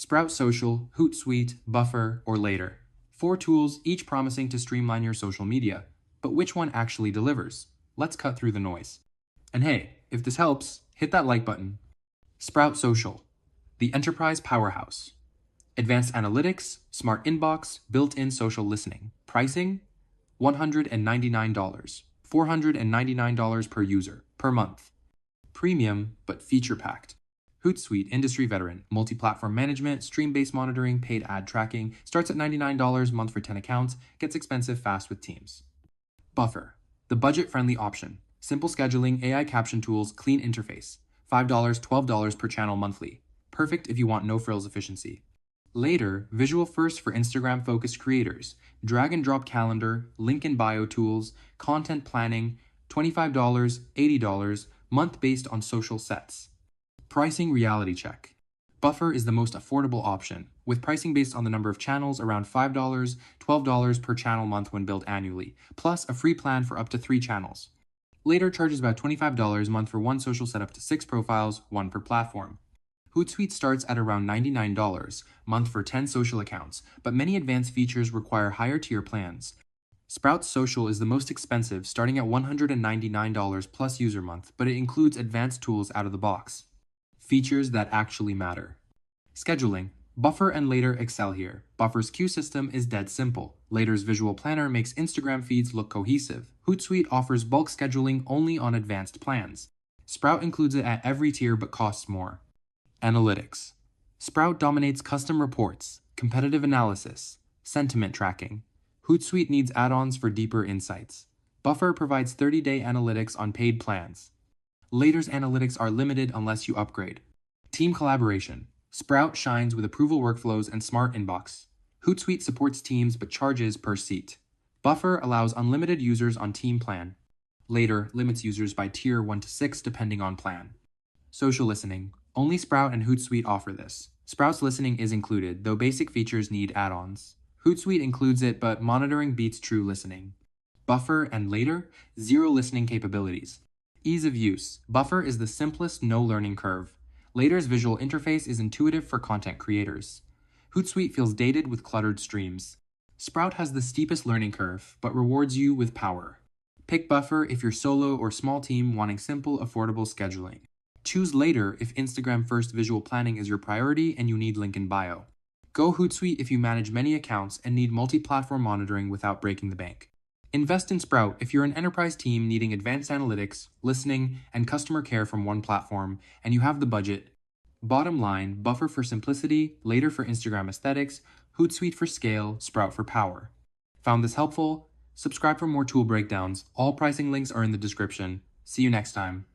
Sprout Social, Hootsuite, Buffer, or Later. 4 tools, each promising to streamline your social media. But which one actually delivers? Let's cut through the noise. And hey, if this helps, hit that like button. Sprout Social, the enterprise powerhouse. Advanced analytics, smart inbox, built-in social listening. Pricing? $199. $499 per user, per month. Premium, but feature-packed. Hootsuite, industry veteran, multi-platform management, stream-based monitoring, paid ad tracking, starts at $99 a month for 10 accounts, gets expensive fast with Teams. Buffer, the budget-friendly option. Simple scheduling, AI caption tools, clean interface. $5, $12 per channel monthly. Perfect if you want no-frills efficiency. Later, visual first for Instagram-focused creators. Drag and drop calendar, link in bio tools, content planning, $25, $80, month based on social sets. Pricing reality check. Buffer is the most affordable option, with pricing based on the number of channels around $5, $12 per channel month when billed annually, plus a free plan for up to 3 channels. Later charges about $25 a month for one social set up to 6 profiles, 1 per platform. Hootsuite starts at around $99 a month for 10 social accounts, but many advanced features require higher tier plans. Sprout Social is the most expensive, starting at $199 plus user month, but it includes advanced tools out of the box. Features that actually matter. Scheduling. Buffer and Later excel here. Buffer's queue system is dead simple. Later's visual planner makes Instagram feeds look cohesive. Hootsuite offers bulk scheduling only on advanced plans. Sprout includes it at every tier but costs more. Analytics. Sprout dominates custom reports, competitive analysis, sentiment tracking. Hootsuite needs add-ons for deeper insights. Buffer provides 30-day analytics on paid plans. Later's analytics are limited unless you upgrade. Team collaboration. Sprout shines with approval workflows and smart inbox. Hootsuite supports teams but charges per seat. Buffer allows unlimited users on team plan. Later limits users by tier 1 to 6 depending on plan. Social listening. Only Sprout and Hootsuite offer this. Sprout's listening is included, though basic features need add-ons. Hootsuite includes it, but monitoring beats true listening. Buffer and Later, zero listening capabilities. Ease of use. Buffer is the simplest, no learning curve. Later's visual interface is intuitive for content creators. Hootsuite feels dated with cluttered streams. Sprout has the steepest learning curve, but rewards you with power. Pick Buffer if you're solo or small team wanting simple, affordable scheduling. Choose Later if Instagram first visual planning is your priority and you need link in bio. Go Hootsuite if you manage many accounts and need multi-platform monitoring without breaking the bank. Invest in Sprout if you're an enterprise team needing advanced analytics, listening, and customer care from one platform, and you have the budget. Bottom line, Buffer for simplicity, Later for Instagram aesthetics, Hootsuite for scale, Sprout for power. Found this helpful? Subscribe for more tool breakdowns. All pricing links are in the description. See you next time.